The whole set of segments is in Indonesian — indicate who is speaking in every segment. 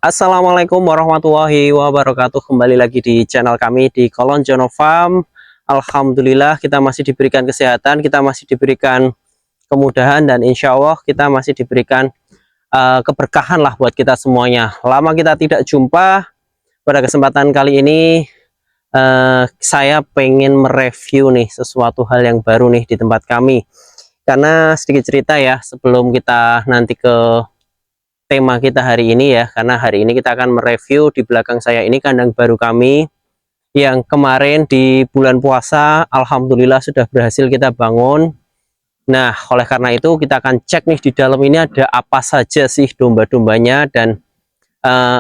Speaker 1: Assalamualaikum warahmatullahi wabarakatuh. Kembali lagi di channel kami di Kolonjono Farm. Alhamdulillah kita masih diberikan kesehatan, kita masih diberikan kemudahan, dan insya Allah kita masih diberikan keberkahan lah buat kita semuanya. Lama kita tidak jumpa. Pada kesempatan kali ini saya pengen mereview nih sesuatu hal yang baru nih di tempat kami. Karena sedikit cerita ya, sebelum kita nanti ke tema kita hari ini ya, karena hari ini kita akan mereview. Di belakang saya ini kandang baru kami yang kemarin di bulan puasa alhamdulillah sudah berhasil kita bangun. Nah, oleh karena itu kita akan cek nih di dalam ini ada apa saja sih domba-dombanya, dan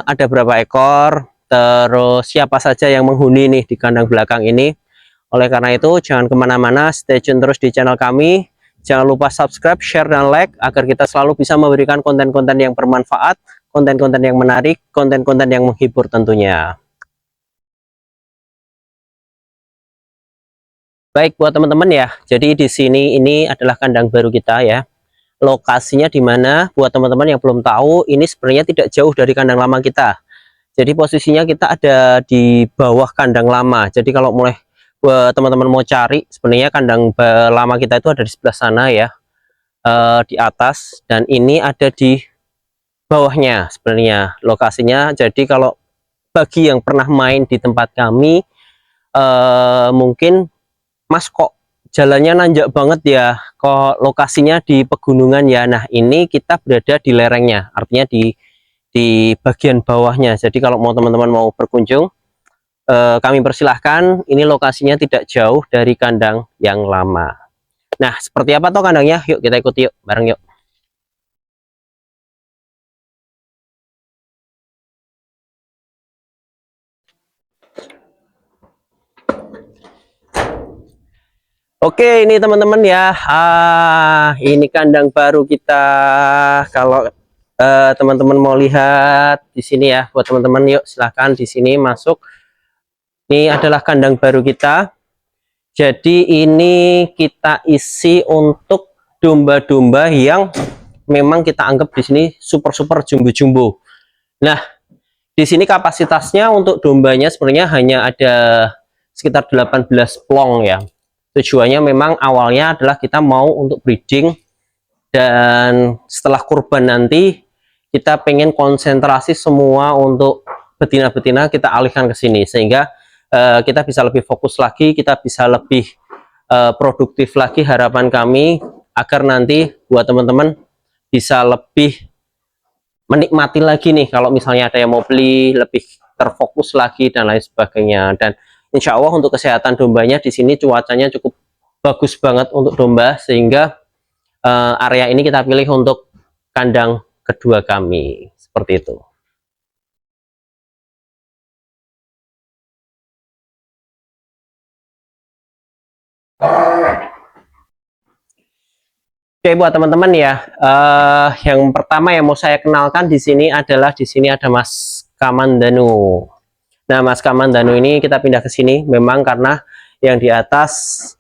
Speaker 1: ada berapa ekor, terus siapa saja yang menghuni nih di kandang belakang ini. Oleh karena itu jangan kemana-mana, stay tune terus di channel kami. Jangan lupa subscribe, share, dan like agar kita selalu bisa memberikan konten-konten yang bermanfaat, konten-konten yang menarik, konten-konten yang menghibur tentunya. Baik buat teman-teman ya, jadi di sini ini adalah kandang baru kita ya. Lokasinya di mana? Buat teman-teman yang belum tahu, ini sebenarnya tidak jauh dari kandang lama kita. Jadi posisinya kita ada di bawah kandang lama. Jadi kalau mulai buat teman-teman mau cari, sebenarnya kandang lama kita itu ada di sebelah sana ya, di atas, dan ini ada di bawahnya sebenarnya lokasinya. Jadi kalau bagi yang pernah main di tempat kami, mungkin Mas kok jalannya nanjak banget ya, kok lokasinya di pegunungan ya. Nah, ini kita berada di lerengnya, artinya di bagian bawahnya. Jadi kalau mau teman-teman mau berkunjung, kami persilahkan. Ini lokasinya tidak jauh dari kandang yang lama. Nah, seperti apa tuh kandangnya? Yuk kita ikuti yuk, bareng yuk. Oke, ini teman-teman ya. Ini kandang baru kita. Kalau teman-teman mau lihat di sini ya, buat teman-teman yuk silahkan di sini masuk. Ini adalah kandang baru kita. Jadi ini kita isi untuk domba-domba yang memang kita anggap di sini super jumbo-jumbo. Nah, di sini kapasitasnya untuk dombanya sebenarnya hanya ada sekitar 18 plong ya. Tujuannya memang awalnya adalah kita mau untuk breeding, dan setelah kurban nanti kita pengen konsentrasi semua untuk betina-betina kita alihkan ke sini, sehingga kita bisa lebih fokus lagi, kita bisa lebih produktif lagi. Harapan kami agar nanti buat teman-teman bisa lebih menikmati lagi nih, kalau misalnya ada yang mau beli, lebih terfokus lagi dan lain sebagainya. Dan insya Allah untuk kesehatan dombanya di sini cuacanya cukup bagus banget untuk domba, sehingga area ini kita pilih untuk kandang kedua kami, seperti itu. Oke buat teman-teman ya, yang pertama yang mau saya kenalkan di sini adalah ada Mas Kamandanu. Nah, Mas Kamandanu ini kita pindah ke sini memang karena yang di atas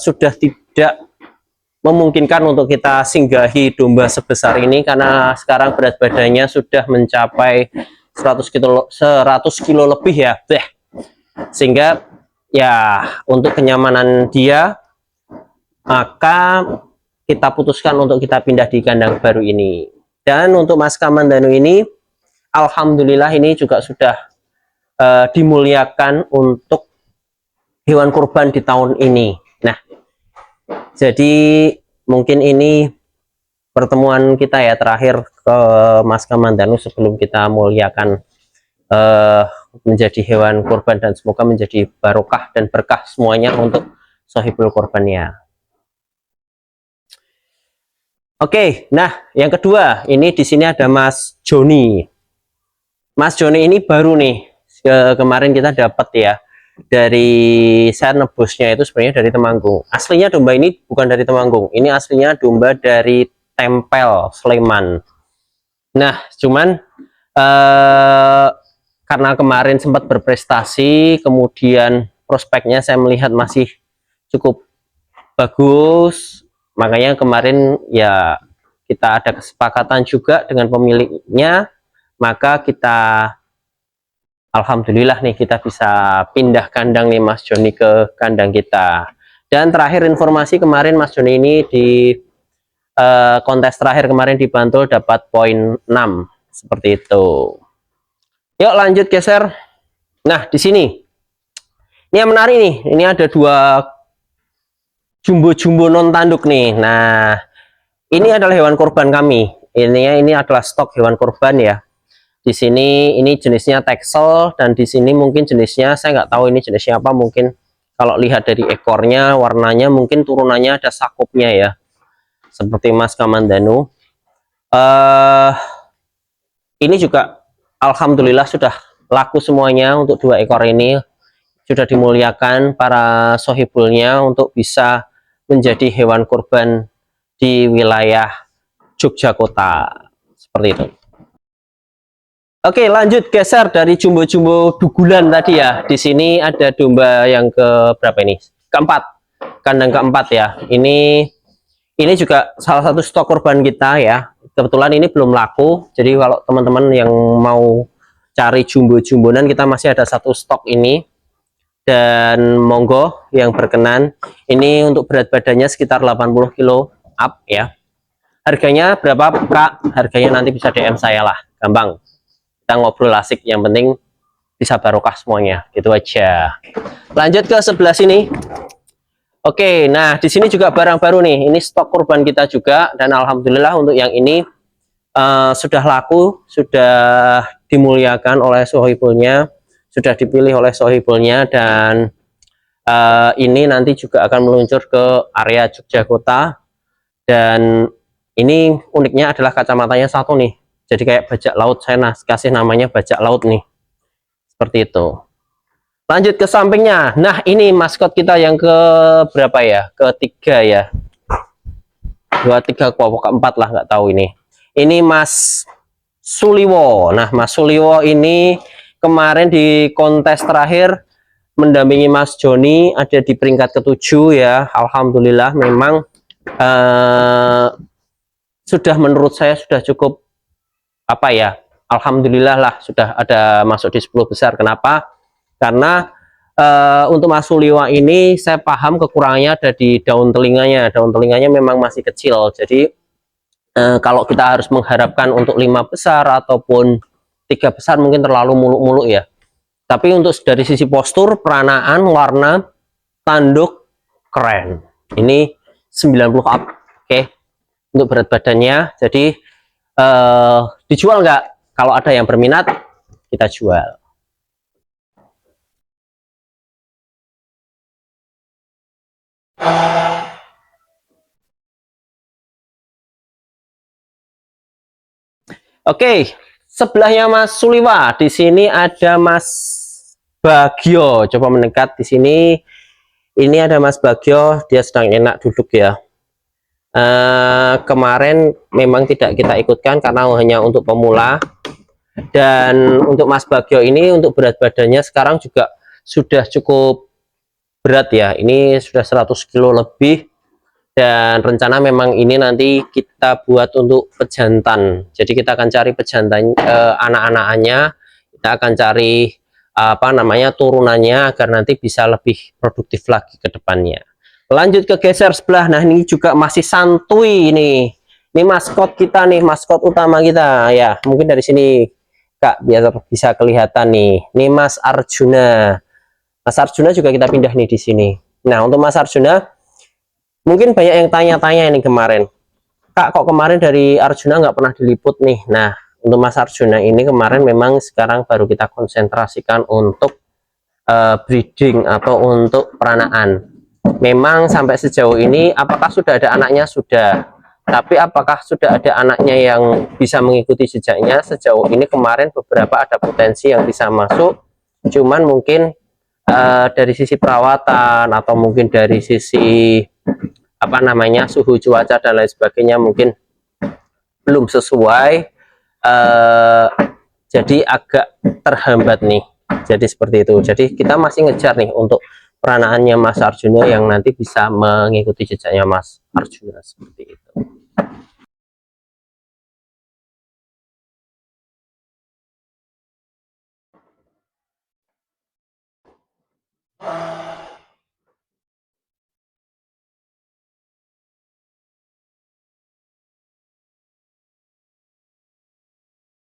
Speaker 1: sudah tidak memungkinkan untuk kita singgahi domba sebesar ini, karena sekarang berat badannya sudah mencapai 100 kilo lebih ya. Sehingga ya untuk kenyamanan dia, maka kita putuskan untuk kita pindah di kandang baru ini. Dan untuk Mas Kamandanu ini alhamdulillah ini juga sudah dimuliakan untuk hewan kurban di tahun ini. Nah, jadi mungkin ini pertemuan kita ya terakhir ke Mas Kamandanu sebelum kita muliakan menjadi hewan kurban, dan semoga menjadi barokah dan berkah semuanya untuk sohibul kurbannya. Oke, nah yang kedua ini di sini ada Mas Joni. Mas Joni ini baru nih, kemarin kita dapat ya, dari saya nebusnya itu sebenarnya dari Temanggung. Aslinya domba ini bukan dari Temanggung, ini aslinya domba dari Tempel, Sleman. Nah, cuman karena kemarin sempat berprestasi, kemudian prospeknya saya melihat masih cukup bagus, makanya kemarin ya kita ada kesepakatan juga dengan pemiliknya, maka kita alhamdulillah nih kita bisa pindah kandang nih Mas Joni ke kandang kita. Dan terakhir informasi kemarin Mas Joni ini di kontes terakhir kemarin di Bantul dapat poin 6 seperti itu. Yuk lanjut geser. Nah di sini ini yang menarik nih, ini ada dua jumbo-jumbo non tanduk nih. Nah ini adalah hewan korban kami. Ini adalah stok hewan korban ya. Di sini ini jenisnya Texel dan di sini mungkin jenisnya saya nggak tahu ini jenisnya apa. Mungkin kalau lihat dari ekornya, warnanya mungkin turunannya ada sakupnya ya. Seperti Mas Kamandanu. Ini juga alhamdulillah sudah laku semuanya untuk 2 ekor ini. Sudah dimuliakan para sohibulnya untuk bisa menjadi hewan kurban di wilayah Yogyakarta. Seperti itu. Oke, lanjut geser dari jumbo-jumbo dugulan tadi ya. Di sini ada domba yang ke berapa ini? Keempat. Kandang keempat ya. Ini juga salah satu stok kurban kita ya. Kebetulan ini belum laku. Jadi kalau teman-teman yang mau cari jumbo-jumbonan, kita masih ada 1 stok ini. Dan monggo yang berkenan. Ini untuk berat badannya sekitar 80 kilo up ya. Harganya berapa Kak? Harganya nanti bisa DM saya lah. Gampang. Kita ngobrol asik, yang penting bisa barokah semuanya, gitu aja. Lanjut ke sebelah sini. Oke, nah di sini juga barang baru nih. Ini stok kurban kita juga dan alhamdulillah untuk yang ini sudah laku, sudah dimuliakan oleh sohibulnya, sudah dipilih oleh sohibulnya dan ini nanti juga akan meluncur ke area Yogyakarta. Dan ini uniknya adalah kacamatanya satu nih. Jadi kayak bajak laut, saya kasih namanya bajak laut nih. Seperti itu. Lanjut ke sampingnya. Nah, ini maskot kita yang ke berapa ya? Ketiga ya. 2, 3, keempat lah, nggak tahu ini. Ini Mas Suliwo. Nah, Mas Suliwo ini kemarin di kontes terakhir mendampingi Mas Joni, ada di peringkat ke-7 ya. Alhamdulillah memang sudah menurut saya sudah cukup apa ya, alhamdulillah lah sudah ada masuk di 10 besar. Kenapa? Karena untuk Mas Suliwa ini saya paham kekurangannya ada di daun telinganya. Daun telinganya memang masih kecil. Jadi kalau kita harus mengharapkan untuk 5 besar ataupun 3 besar mungkin terlalu muluk-muluk ya. Tapi untuk dari sisi postur, peranaan, warna, tanduk keren. Ini 90 up. Oke. Untuk berat badannya. Jadi dijual nggak? Kalau ada yang berminat kita jual. Oke, sebelahnya Mas Suliwa. Di sini ada Mas Bagio. Coba mendekat di sini. Ini ada Mas Bagio, dia sedang enak duduk ya. Kemarin memang tidak kita ikutkan karena hanya untuk pemula. Dan untuk Mas Bagio ini untuk berat badannya sekarang juga sudah cukup berat ya. Ini sudah 100 kilo lebih. Dan rencana memang ini nanti kita buat untuk pejantan. Jadi kita akan cari pejantan anak-anakannya. Kita akan cari apa namanya turunannya agar nanti bisa lebih produktif lagi ke depannya. Lanjut ke geser sebelah. Nah ini juga masih santuy ini. Ini maskot kita nih, maskot utama kita ya. Mungkin dari sini Kak biar bisa kelihatan nih. Ini Mas Arjuna. Mas Arjuna juga kita pindah nih di sini. Nah untuk Mas Arjuna mungkin banyak yang tanya-tanya ini kemarin. Kak kok kemarin dari Arjuna nggak pernah diliput nih. Nah untuk Mas Arjuna ini kemarin memang sekarang baru kita konsentrasikan untuk breeding atau untuk peranaan. Memang sampai sejauh ini apakah sudah ada anaknya? Sudah. Tapi apakah sudah ada anaknya yang bisa mengikuti jejaknya? Sejauh ini kemarin beberapa ada potensi yang bisa masuk. Cuman mungkin dari sisi perawatan atau mungkin dari sisi apa namanya suhu cuaca dan lain sebagainya mungkin belum sesuai. Jadi agak terhambat nih. Jadi seperti itu. Jadi kita masih ngejar nih untuk peranaannya Mas Arjuna yang nanti bisa mengikuti jejaknya Mas Arjuna seperti itu.